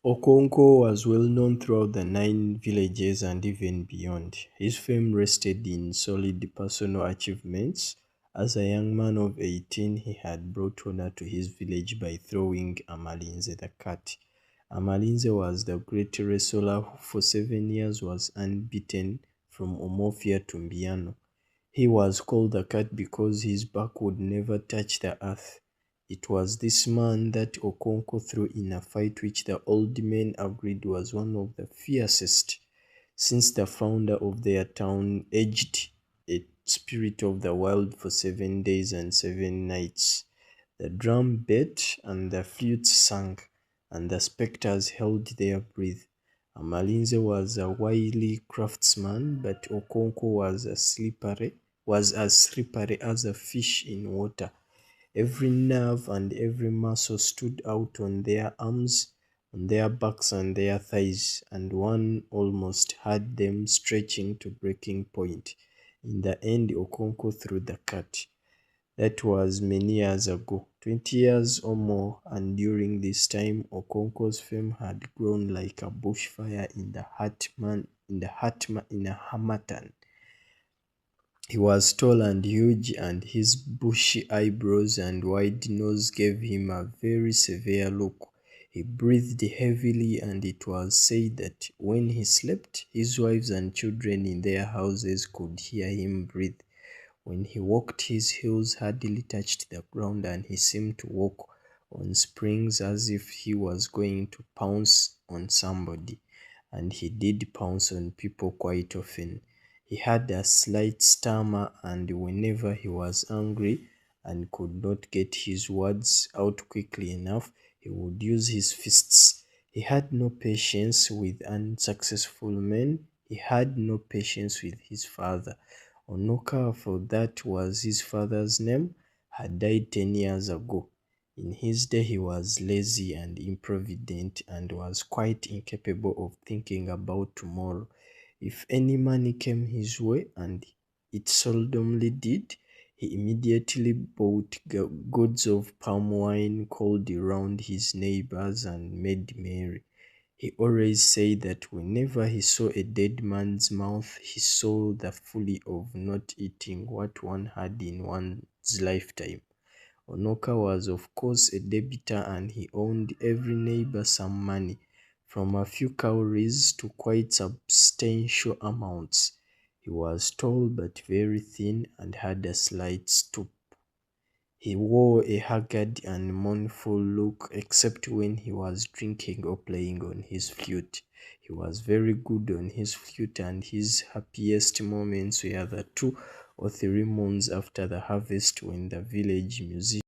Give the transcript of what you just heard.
Okonkwo was well known throughout the nine villages and even beyond. His fame rested in solid personal achievements. As a young man of 18, he had brought honor to his village by throwing Amalinze the cat. Amalinze was the great wrestler who for 7 years was unbeaten from Omofia to Mbiano. He was called the cat because his back would never touch the earth. It was this man that Okonkwo threw in a fight which the old men agreed was one of the fiercest, since the founder of their town aged a spirit of the wild for 7 days and 7 nights. The drum beat and the flutes sang, and the spectres held their breath. Amalinze was a wily craftsman, but Okonkwo was as slippery as a fish in water. Every nerve and every muscle stood out on their arms, on their backs and their thighs, and one almost had them stretching to breaking point. In the end, Okonkwo threw the cat. That was many years ago, 20 years or more, and during this time, Okonkwo's fame had grown like a bushfire in a Hamatan. He was tall and huge, and his bushy eyebrows and wide nose gave him a very severe look. He breathed heavily, and it was said that when he slept, his wives and children in their houses could hear him breathe. When he walked, his heels hardly touched the ground, and he seemed to walk on springs as if he was going to pounce on somebody. And he did pounce on people quite often. He had a slight stammer, and whenever he was angry and could not get his words out quickly enough, he would use his fists. He had no patience with unsuccessful men. He had no patience with his father. Onoka, for that was his father's name, had died 10 years ago. In his day, he was lazy and improvident and was quite incapable of thinking about tomorrow. If any money came his way, and it seldomly did, he immediately bought gourds of palm wine, called around his neighbors, and made merry. He always said that whenever he saw a dead man's mouth, he saw the folly of not eating what one had in one's lifetime. Onoka was of course a debitor, and he owed every neighbor some money, from a few cowries to quite substantial amounts. He was tall but very thin and had a slight stoop. He wore a haggard and mournful look except when he was drinking or playing on his flute. He was very good on his flute, and his happiest moments were the 2 or 3 months after the harvest when the village musicians